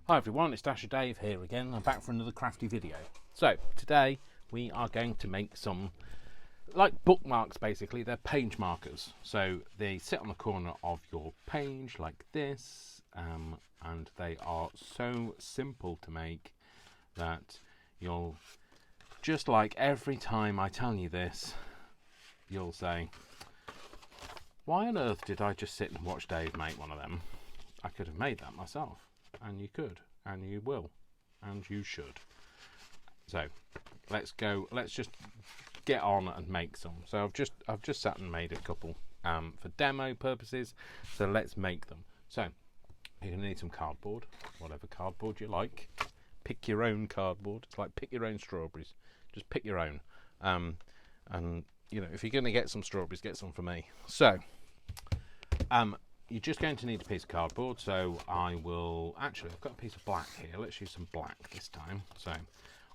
Hi everyone, it's Dasher Dave here again. I'm back for another crafty video. So today we are going to make some like bookmarks. Basically they're page markers, so they sit on the corner of your page like this, and they are so simple to make that you'll just, like, every time I tell you this, you'll say, why on earth did I just sit and watch Dave make one of them? I could have made that myself. And you could, and you will, and you should. So let's just get on and make some. So I've just sat and made a couple for demo purposes, so let's make them. So you're going to need some cardboard, whatever cardboard you like. Pick your own cardboard. It's like pick your own strawberries. Just pick your own, and you know, if you're going to get some strawberries, get some for me. So you're just going to need a piece of cardboard. So I've got a piece of black here. Let's use some black this time. So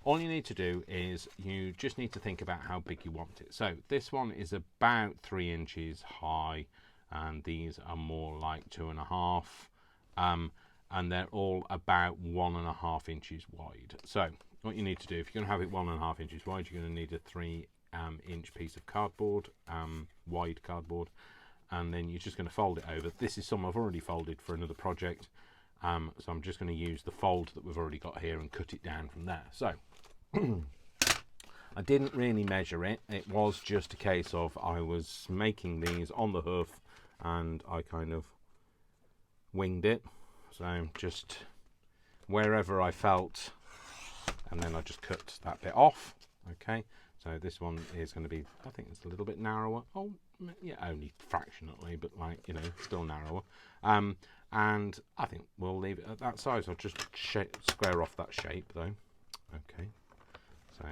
all you need to do is you just need to think about how big you want it. So this one is about 3 inches high, and these are more like 2.5, and they're all about 1.5 inches wide. So what you need to do, if you're going to have it 1.5 inches wide, you're going to need a 3-inch piece of cardboard, wide cardboard. And then you're just going to fold it over. This is some I've already folded for another project, so I'm just going to use the fold that we've already got here and cut it down from there. So I didn't really measure it. It was just a case of I was making these on the hoof and I kind of winged it. So just wherever I felt, and then I just cut that bit off. Okay, so this one is going to be, I think it's a little bit narrower. Oh yeah, only fractionally, but, like, you know, still narrower. And I think we'll leave it at that size. I'll just square off that shape though. Okay, so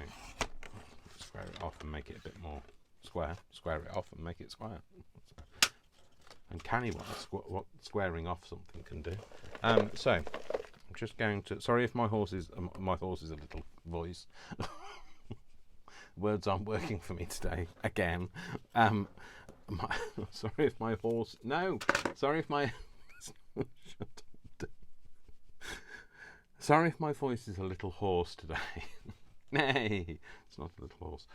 square it off and make it a bit more square. Square it off and make it square. Uncanny what squaring off something can do. So I'm just going to, sorry if my horse is a little voice. Words aren't working for me today again. Sorry if my horse. No, sorry if my. Shut up. Sorry if my voice is a little hoarse today. Nay, it's not a little hoarse.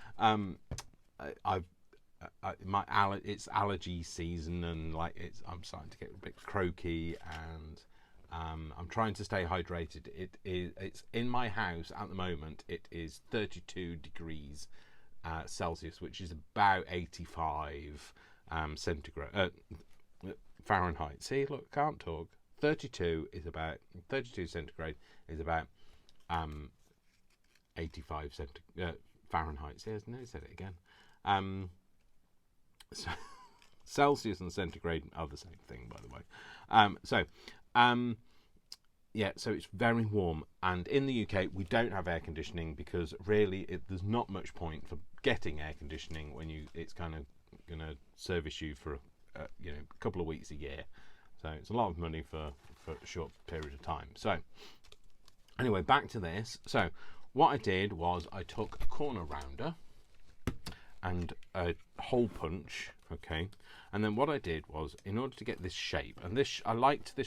It's allergy season, and I'm starting to get a bit croaky, and I'm trying to stay hydrated. It's in my house at the moment. It is 32 degrees Celsius, which is about 85 Fahrenheit. See, look, can't talk. 32 centigrade is about 85 Fahrenheit. See, no, said it again. So Celsius and centigrade are the same thing, by the way. Yeah, so it's very warm, and in the UK we don't have air conditioning because really there's not much point for getting air conditioning when it's kind of going to service you for a couple of weeks a year. So it's a lot of money for a short period of time. So anyway, back to this. So what I did was I took a corner rounder and a hole punch, okay, and then what I did was, in order to get this shape, and I like the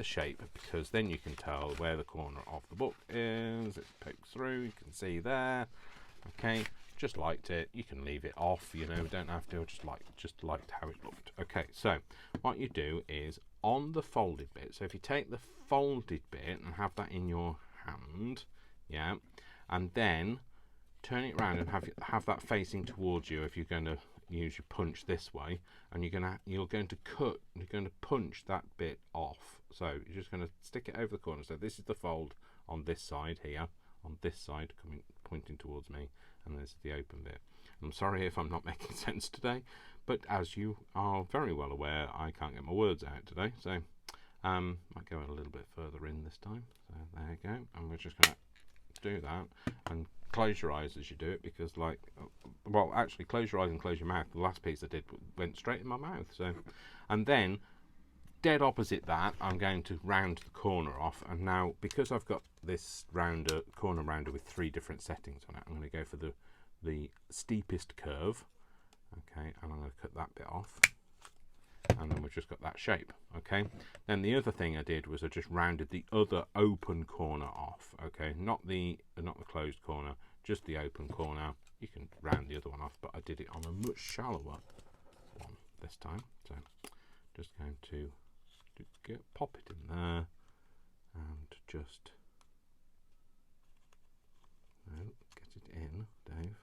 shape because then you can tell where the corner of the book is. It pokes through, you can see there. Okay, just liked it. You can leave it off, you know, don't have to. Just liked how it looked. Okay, so what you do is on the folded bit, so if you take the folded bit and have that in your hand, yeah, and then turn it around and have that facing towards you if you're going to use your punch this way, and you're going to punch that bit off. So you're just going to stick it over the corner. So this is the fold on this side here, on this side pointing towards me, and this is the open bit. I'm sorry if I'm not making sense today, but as you are very well aware, I can't get my words out today. So might go a little bit further in this time. So there you go, and we're just going to do that, and close your eyes as you do it, because actually close your eyes and close your mouth. The last piece I did went straight in my mouth. So, and then dead opposite that, I'm going to round the corner off, and now because I've got this corner rounder with 3 different settings on it, I'm going to go for the steepest curve. Okay, and I'm going to cut that bit off. and then we've just got that shape. Okay, then the other thing I did was I just rounded the other open corner off. Okay, not the closed corner, just the open corner. You can round the other one off, but I did it on a much shallower one this time. So just going to pop it in there and just get it in, Dave.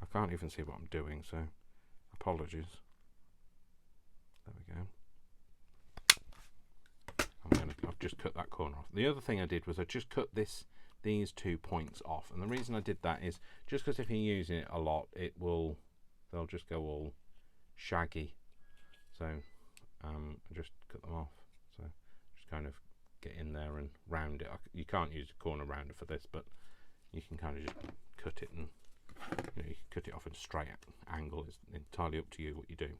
I can't even see what I'm doing, so apologies. There we go. I've just cut that corner off. The other thing I did was I just cut these 2 points off, and the reason I did that is just because if you're using it a lot, they'll just go all shaggy. So I just cut them off. So just kind of get in there and round it. You can't use a corner rounder for this, but you can kind of just cut it, and you can cut it off at a straight angle. It's entirely up to you what you do.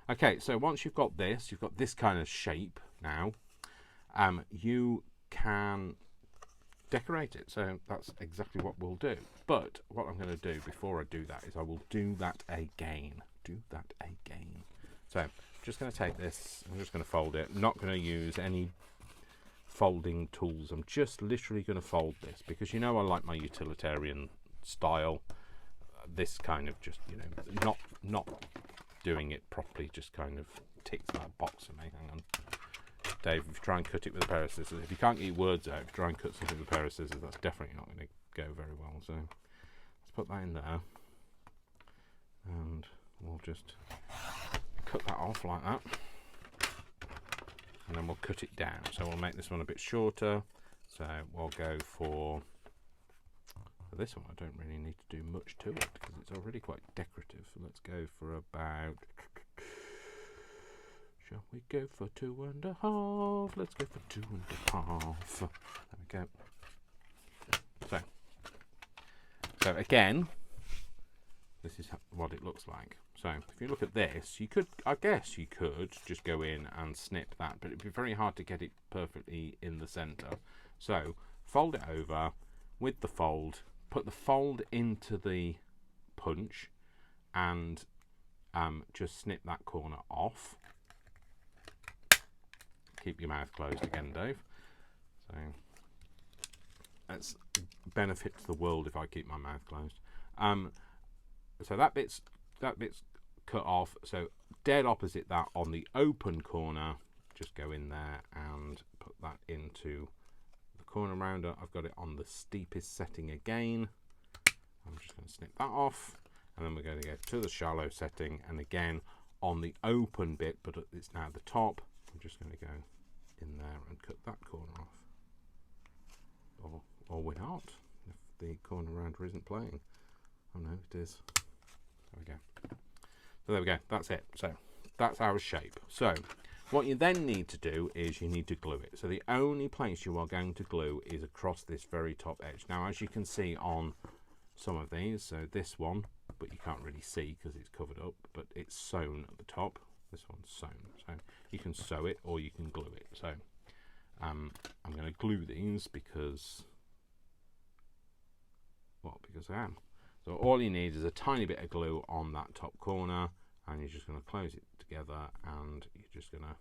Okay, so once you've got this kind of shape now, you can decorate it. So that's exactly what we'll do. But what I'm going to do before I do that is I will do that again. So I'm just going to take this, I'm just going to fold it. I'm not going to use any folding tools. I'm just literally going to fold this because I like my utilitarian style. This kind of just, not doing it properly just kind of ticks that box for me. Hang on. Dave, if you try and cut it with a pair of scissors, if you can't get your words out, if you try and cut something with a pair of scissors, that's definitely not going to go very well. So let's put that in there, and we'll just cut that off like that, and then we'll cut it down. So we'll make this one a bit shorter. So we'll go for this one. I don't really need to do much to it because it's already quite decorative. So let's go for about, shall we go for 2.5? Let's go for 2.5. There we go. So again, this is what it looks like. So if you look at this, I guess you could just go in and snip that, but it'd be very hard to get it perfectly in the center. So fold it over with the fold, put the fold into the punch, and just snip that corner off. Keep your mouth closed again, Dave. So that's benefit to the world if I keep my mouth closed. So that bit's cut off. So dead opposite that on the open corner, just go in there and put that into the corner rounder. I've got it on the steepest setting again. I'm just going to snip that off, and then we're going to go to the shallow setting, and again on the open bit, but it's now the top. I'm just going to go in there and cut that corner off, or we're not, if the corner rounder isn't playing. Oh no, it is. There we go. So there we go, that's it. So that's our shape. So what you then need to do is you need to glue it. So the only place you are going to glue is across this very top edge. Now, as you can see on some of these, so this one, but you can't really see because it's covered up, but it's sewn at the top. This one's sewn, so you can sew it or you can glue it. So I'm going to glue these because I am. So all you need is a tiny bit of glue on that top corner, and you're just going to close it together, and you're just going to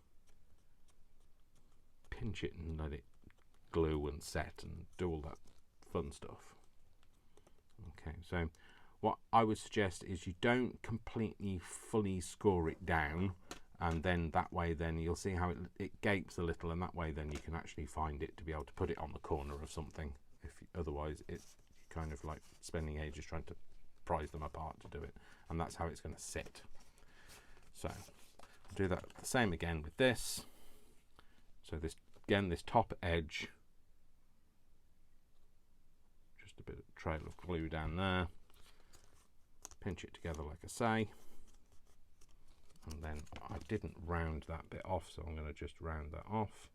pinch it and let it glue and set and do all that fun stuff. Okay, so what I would suggest is you don't completely fully score it down, and then that way then you'll see how it gapes a little, and that way then you can actually find it to be able to put it on the corner of something. Otherwise it's kind of like spending ages trying to prise them apart to do it, and that's how it's going to sit. So I'll do that the same again with this. So this top edge, just a bit of trail of glue down there, pinch it together like I say, and then I didn't round that bit off, so I'm going to just round that off.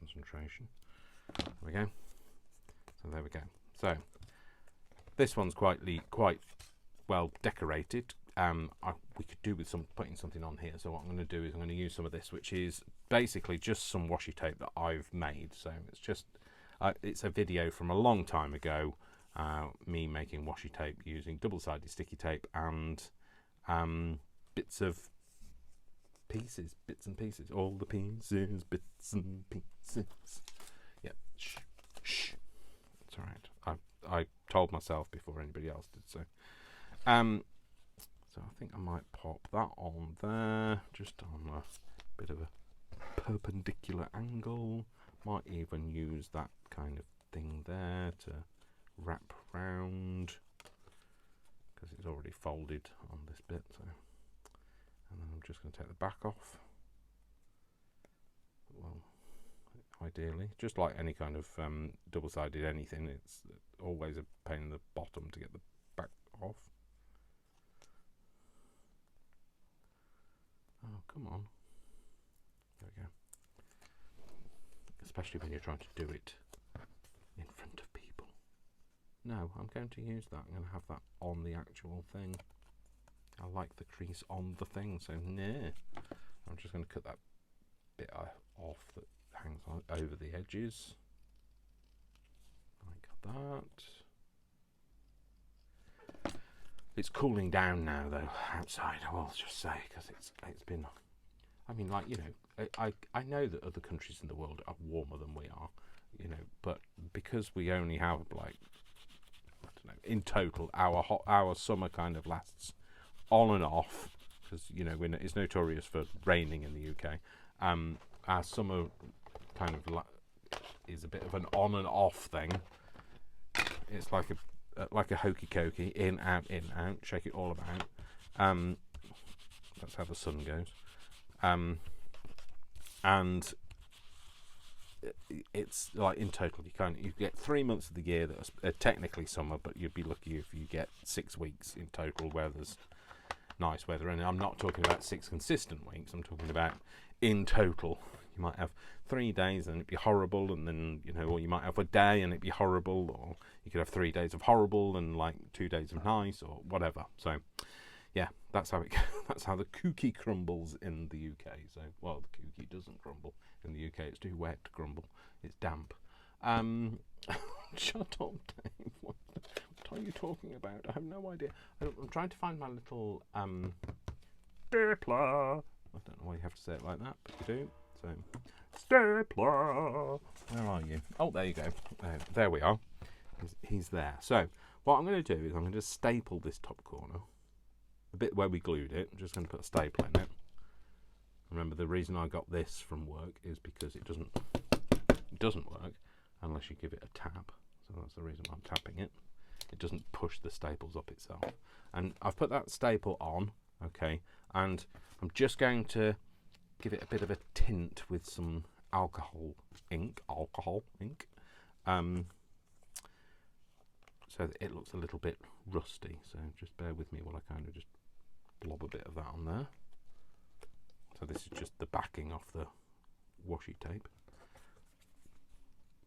Concentration. There we go. So there we go. So this one's quite well decorated. We could do with putting something on here. So what I'm going to do is I'm going to use some of this, which is basically just some washi tape that I've made. So it's just it's a video from a long time ago, me making washi tape using double-sided sticky tape and bits and pieces, all the pieces, bits and pieces. Yep, shh. It's all right. I told myself before anybody else did so. So I think I might pop that on there, just on a bit of a perpendicular angle. Might even use that kind of thing there to wrap round, because it's already folded on this bit. So, and then I'm just going to take the back off. Well, ideally, just like any kind of double-sided anything, it's always a pain in the bottom to get the back off. Oh, come on. There we go. Especially when you're trying to do it in front of people. No, I'm going to use that. I'm going to have that on the actual thing. I like the crease on the thing, so nah. I'm just going to cut that bit off that hangs on over the edges. Like that. It's cooling down now, though, outside, I will just say, because it's been... I mean, like, you know, I know that other countries in the world are warmer than we are, you know, but because we only have, like, I don't know, in total, our summer kind of lasts on and off, because, you know, it's notorious for raining in the UK. Our summer kind of is a bit of an on and off thing. It's like a hokey cokey, in, out, shake it all about. That's how the sun goes. And it's like in total, you get 3 months of the year that are technically summer, but you'd be lucky if you get 6 weeks in total where there's nice weather. And I'm not talking about 6 consistent weeks. I'm talking about in total. You might have 3 days and it'd be horrible, and then, you know, or you might have a day and it'd be horrible, or you could have 3 days of horrible and like 2 days of nice, or whatever. So, yeah, that's how it. That's how the cookie crumbles in the UK. So, well, the cookie doesn't crumble in the UK. It's too wet to crumble. It's damp. Shut up, Dave. What are you talking about? I have no idea. I'm trying to find my little stapler. I don't know why you have to say it like that, but you do. So, stapler. Where are you? Oh, there you go. There we are. He's there. So, what I'm going to do is I'm going to staple this top corner. The bit where we glued it. I'm just going to put a staple in it. Remember, the reason I got this from work is because it doesn't work unless you give it a tap. So that's the reason I'm tapping it. It doesn't push the staples up itself. And I've put that staple on, okay, and I'm just going to give it a bit of a tint with some alcohol ink, so that it looks a little bit rusty. So just bear with me while I kind of just blob a bit of that on there. So this is just the backing off the washi tape.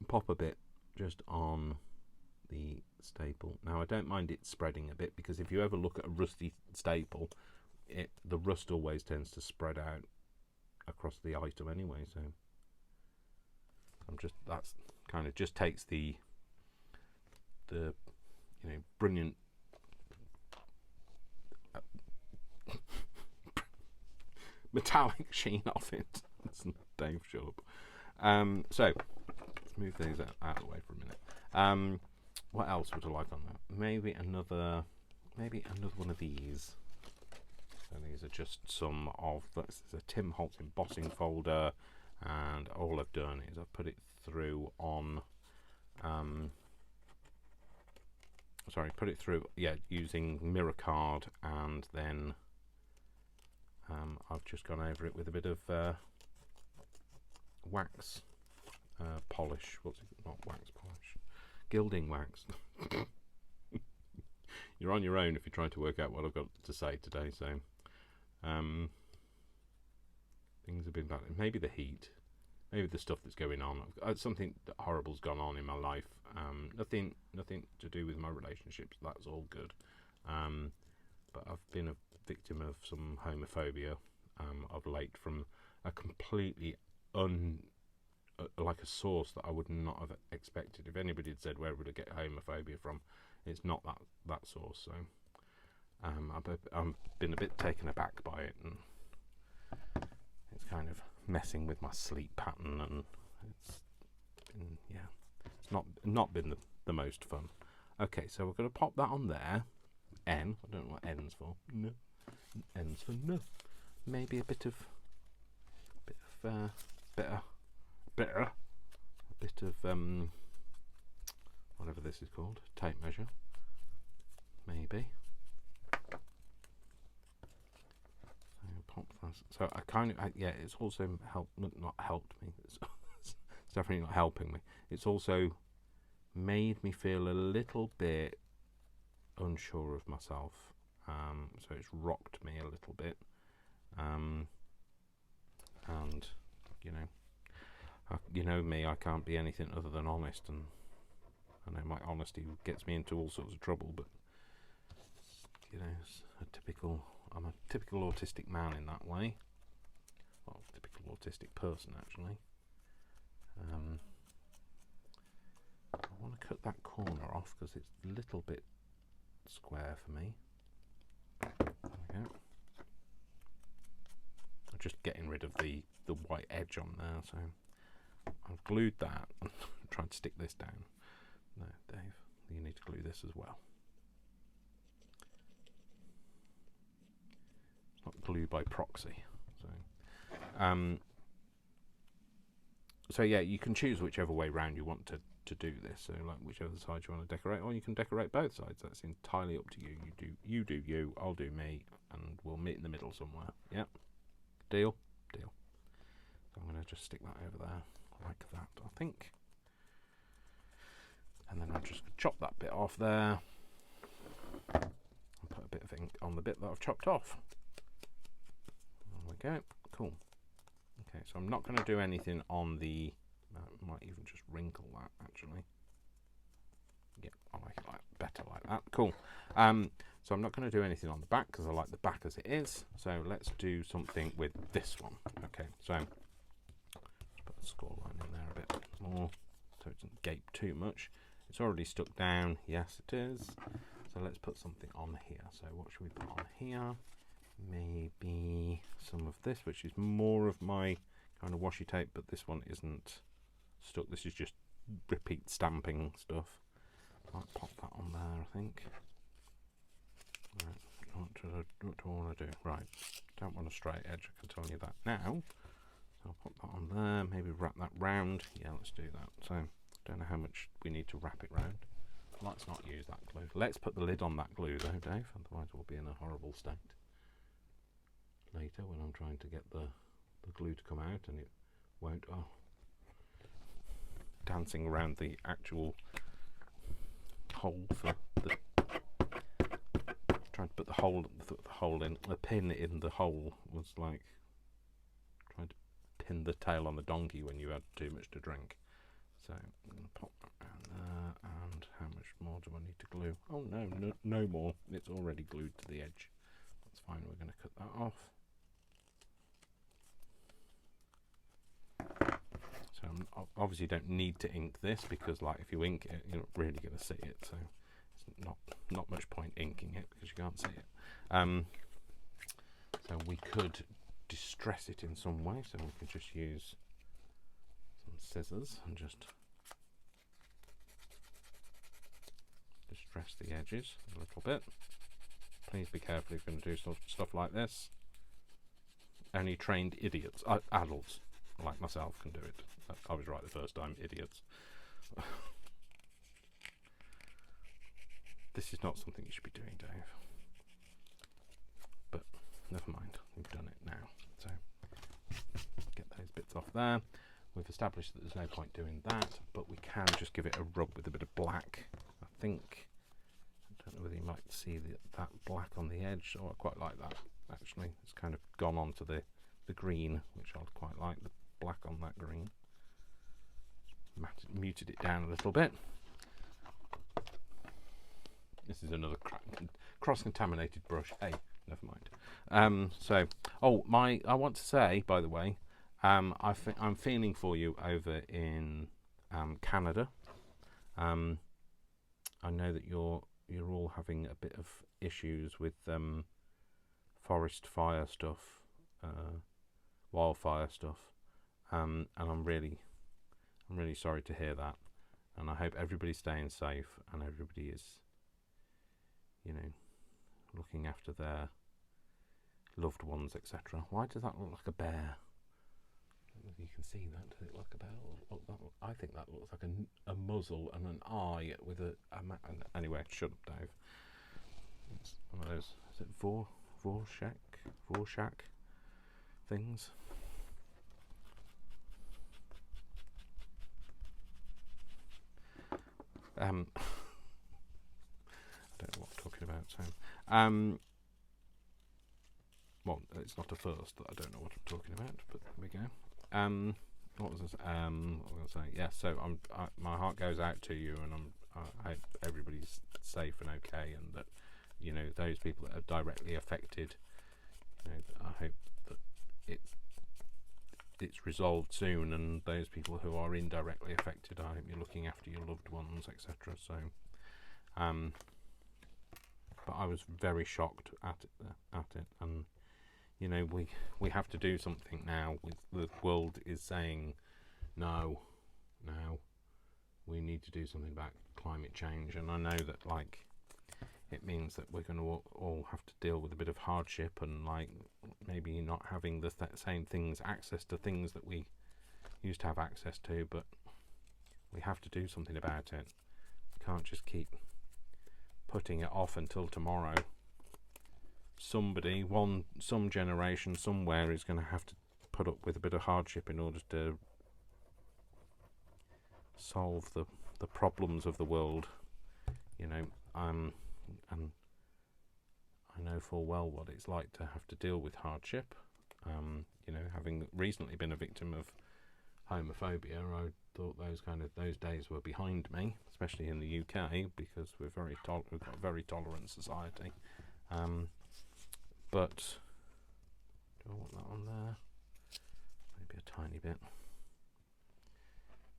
Pop a bit just on the staple. Now I don't mind it spreading a bit, because if you ever look at a rusty staple, the rust always tends to spread out across the item anyway. So that's kind of just takes the you know, brilliant metallic sheen off it. That's Dave Sharp. So let's move these out of the way for a minute. What else would I like on that? Maybe another one of these. So these are just some of this is a Tim Holtz embossing folder, and all I've done is I've put it through on using mirror card, and then I've just gone over it with a bit of wax polish. What's it? Not wax polish, gilding wax. You're on your own if you're trying to work out what I've got to say today. So things have been bad. Maybe the heat, maybe the stuff that's going on. Something horrible's gone on in my life. Nothing to do with my relationships. That's all good. But I've been a victim of some homophobia of late from a completely like a source that I would not have expected. If anybody had said where would I get homophobia from, it's not that source. So I've been a bit taken aback by it, and it's kind of messing with my sleep pattern, and it's not been the most fun. Okay, so we're going to pop that on there. N. I don't know what N's for. No. N's for no. Maybe a bit of whatever this is called, tape measure. Maybe. Pop that. So I kind of it's also not helped me. It's definitely not helping me. It's also made me feel a little bit unsure of myself. So it's rocked me a little bit. And you know me, I can't be anything other than honest, and I know my honesty gets me into all sorts of trouble, but it's I'm a typical autistic man in that way. Well, typical autistic person, actually. I want to cut that corner off because it's a little bit square for me. There we go. I'm just getting rid of the white edge on there, so I've glued that. I'm trying to stick this down. No, Dave, you need to glue this as well. It's not glue by proxy. So yeah, you can choose whichever way round you want to do this. So like whichever side you want to decorate, or you can decorate both sides. That's entirely up to you. You do you, I'll do me, and we'll meet in the middle somewhere. Yep. Deal? Deal. So I'm going to just stick that over there like that, I think. And then I'll just chop that bit off there and put a bit of ink on the bit that I've chopped off. There we go. Cool. Okay, so I'm not going to do anything on the... might even just wrinkle that, actually. Yeah, I like it better like that. Cool. So I'm not going to do anything on the back because I like the back as it is. So let's do something with this one. Okay, so put the score line in there a bit more so it doesn't gape too much. It's already stuck down. Yes, it is. So let's put something on here. So what should we put on here? Maybe some of this, which is more of my kind of washi tape, but this one isn't stuck. This is just repeat stamping stuff. I'll pop that on there, I think. Right, what do I want to do? Right, don't want a straight edge, I can tell you that now. So I'll pop that on there, maybe wrap that round. Yeah, let's do that. So, don't know how much we need to wrap it round. Let's not use that glue. Let's put the lid on that glue though, Dave, otherwise we'll be in a horrible state later when I'm trying to get the glue to come out and it won't. Oh, dancing around the actual hole for the... Trying to put the pin in the hole was like trying to pin the tail on the donkey when you had too much to drink. So I'm going to pop that around there, and how much more do I need to glue? Oh no more, it's already glued to the edge. That's fine, we're going to cut that off. So I obviously don't need to ink this because like if you ink it you're not really going to see it, so it's not much point inking it because you can't see it. So we could distress it in some way, so we could just use some scissors and just distress the edges a little bit. Please be careful if you're going to do stuff like this. Only trained idiots, adults like myself can do it. I was right the first time, idiots. This is not something you should be doing, Dave. But never mind, we've done it now. So get those bits off there. We've established that there's no point doing that, but we can just give it a rub with a bit of black. I think, I don't know whether you might see that black on the edge. Oh, I quite like that, actually. It's kind of gone on to the green, which I quite like, the black on that green. Muted it down a little bit. This is another cross-contaminated brush. Hey, never mind. I want to say, by the way, I'm feeling for you over in Canada. I know that you're all having a bit of issues with forest fire stuff, wildfire stuff, and I'm really sorry to hear that. And I hope everybody's staying safe and everybody is, looking after their loved ones, etc. Why does that look like a bear? You can see that. Does it look a bear? I think that looks like a muzzle and an eye with a anyway, shut up, Dave. It's one of those. Is it Vorshak things? I don't know what I'm talking about. So, well, it's not a first that I don't know what I'm talking about, but there we go. What was this? What was I going to say? Yeah. So my heart goes out to you, and I hope everybody's safe and okay, and that those people that are directly affected. I hope that it's resolved soon, and those people who are indirectly affected, I hope you're looking after your loved ones, etc. So, but I was very shocked at it, and we have to do something now. The world is saying no, we need to do something about climate change, and I know that it means that we're going to all have to deal with a bit of hardship and maybe not having the same access to things that we used to have access to, but we have to do something about it. We can't just keep putting it off until tomorrow. Somebody, some generation somewhere is going to have to put up with a bit of hardship in order to solve the problems of the world, and I know full well what it's like to have to deal with hardship. Having recently been a victim of homophobia, I thought those days were behind me, especially in the UK, because we've got a very tolerant society. But do I want that on there? Maybe a tiny bit.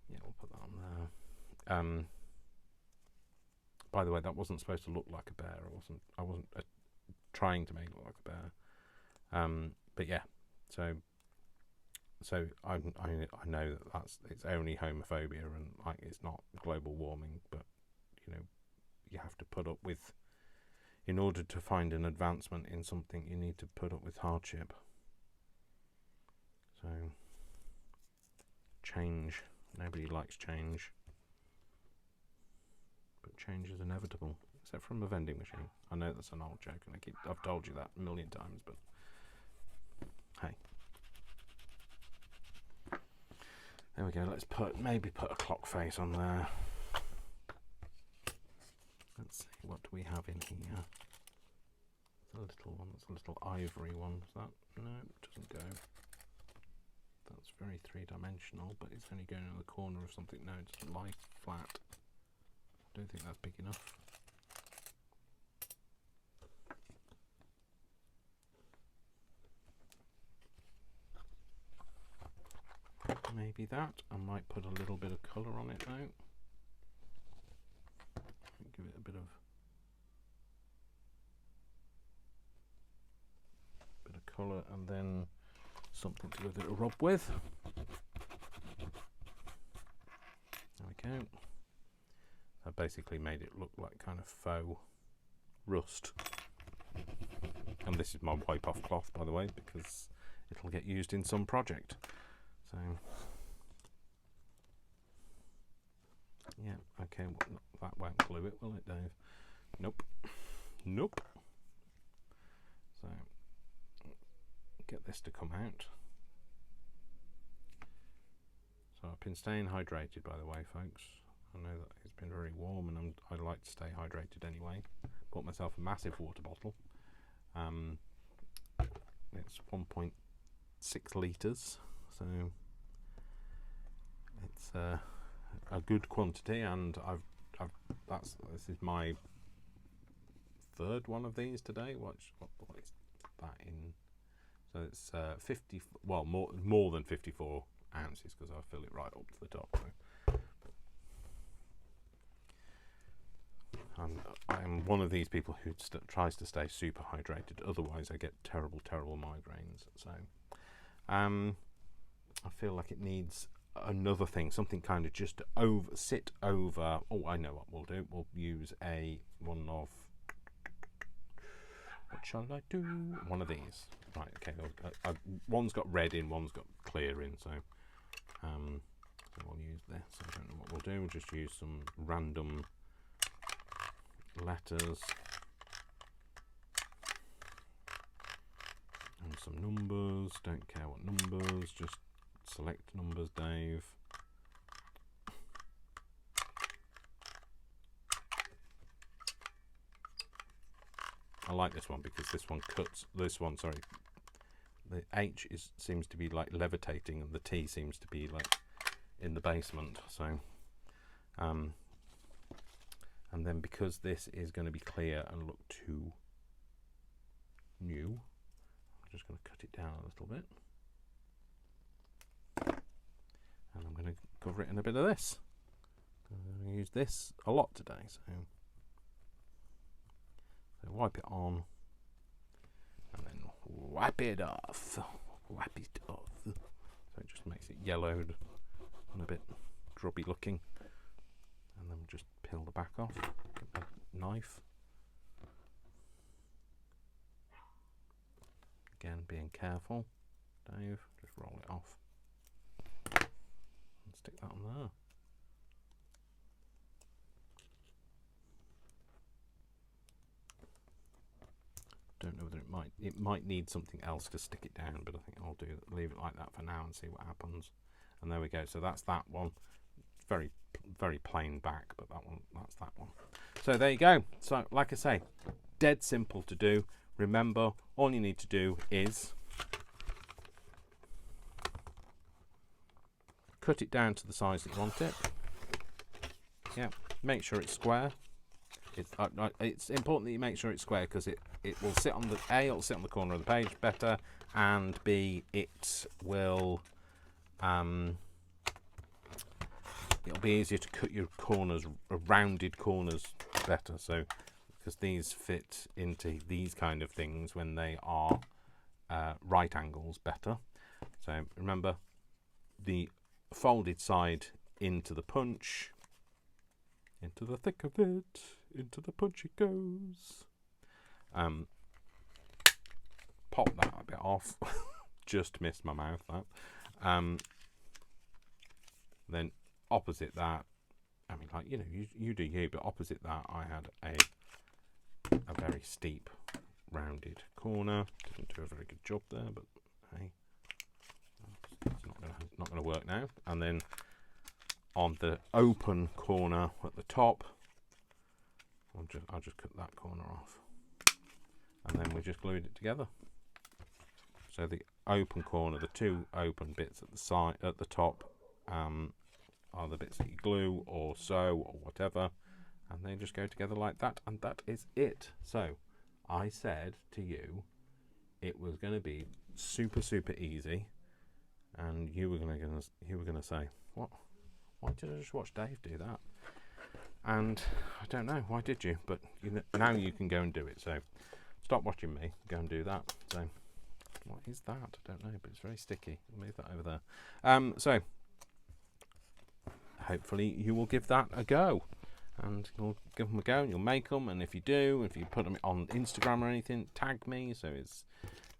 Yeah, we'll put that on there. By the way, that wasn't supposed to look like a bear. I wasn't trying to make it look like a bear. But yeah, so I know that it's only homophobia, and it's not global warming, but you have to put up with. In order to find an advancement in something, you need to put up with hardship. So, change. Nobody likes change. But change is inevitable. Except from a vending machine. I know that's an old joke, and I've told you that a million times, but hey. There we go. Let's maybe put a clock face on there. Let's see, what do we have in here? It's a little one, it's a little ivory one. Is that? No, it doesn't go. That's very three-dimensional, but it's only going in the corner of something. No, it doesn't lie flat. I don't think that's big enough. Maybe that. I might put a little bit of colour on it now. Give it a bit of colour, and then something to give it a rub with. There we go. I basically made it look like kind of faux rust. And this is my wipe off cloth, by the way, because it'll get used in some project. So yeah, okay, well, that won't glue it, will it, Dave? Nope. So get this to come out. So I've been staying hydrated, by the way, folks. I know that it's been very warm, and I like to stay hydrated anyway. Bought myself a massive water bottle. It's 1.6 litres, so it's a good quantity, and this is my third one of these today. What is that in? So it's 50, well, more than 54 ounces because I fill it right up to the top. I'm one of these people who tries to stay super hydrated. Otherwise, I get terrible migraines. So I feel like it needs another thing, something kind of just sit over. Oh, I know what we'll do. We'll use one of. What shall I do? One of these. Right. Okay. One's got red in. One's got clear in. So we'll use this. I don't know what we'll do. We'll just use some random letters and some numbers. Don't care what numbers, just select numbers, Dave. I like this one because this one cuts, sorry, the H seems to be like levitating and the T seems to be like in the basement. So and then because this is going to be clear and look too new, I'm just going to cut it down a little bit. And I'm going to cover it in a bit of this. I'm going to use this a lot today. So wipe it on and then wipe it off. Wipe it off. So it just makes it yellowed and a bit drubby looking. And then just peel the back off. Get a knife. Again, being careful, Dave. Just roll it off. And stick that on there. Don't know whether it might need something else to stick it down, but I think I'll leave it like that for now and see what happens. And there we go. So that's that one. Very very plain back, but that's that one. So there you go. So like I say, dead simple to do. Remember, all you need to do is cut it down to the size that you want it. Yeah, make sure it's square. It's important that you make sure it's square because it will sit on it'll sit on the corner of the page better, and B, it will it'll be easier to cut your corners, rounded corners, better. So, because these fit into these kind of things when they are right angles better. So remember, the folded side into the punch, into the thick of it, into the punch it goes. Pop that a bit off. Just missed my mouth that. Then opposite that, I mean, like, you know, you do you, but opposite that I had a very steep rounded corner. Didn't do a very good job there, but hey, it's not gonna work now. And then on the open corner at the top, I'll just cut that corner off, and then we just glued it together. So the open corner, the two open bits at the side, at the top, are the bits that you glue or sew or whatever, and they just go together like that, and that is it. So I said to you it was going to be super easy, and you were going to say, what? Why did I just watch Dave do that? And I don't know, why did you? But now you can go and do it. So stop watching me, go and do that. So what is that? I don't know, but it's very sticky. I'll move that over there. So hopefully you will give that a go, and you'll give them a go and you'll make them. And if you do, if you put them on Instagram or anything, tag me. So it's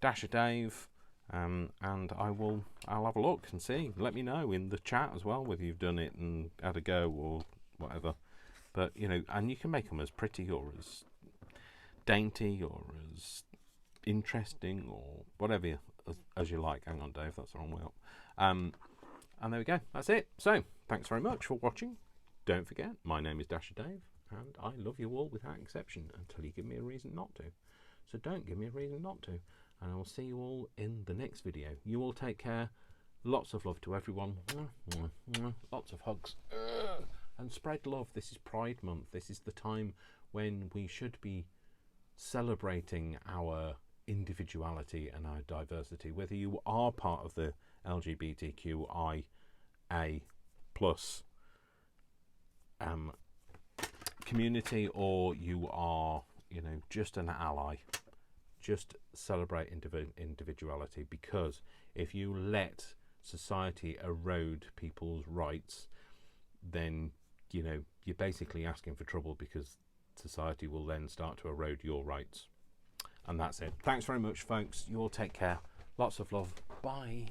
Dasher Dave, and I'll have a look and see. Let me know in the chat as well whether you've done it and had a go or whatever. But you know, and you can make them as pretty or as dainty or as interesting or whatever as you like. Hang on, Dave, that's the wrong way up. And there we go, that's it. So thanks very much for watching. Don't forget, my name is Dasher Dave, and I love you all without exception until you give me a reason not to. So don't give me a reason not to, and I will see you all in the next video. You all take care. Lots of love to everyone. Lots of hugs. And spread love. This is Pride Month. This is the time when we should be celebrating our individuality and our diversity, whether you are part of the LGBTQIA plus community, or you are, you know, just an ally. Just celebrate individuality, because if you let society erode people's rights, then, you know, you're basically asking for trouble, because society will then start to erode your rights. And that's it. Thanks very much, folks. You all take care. Lots of love. Bye.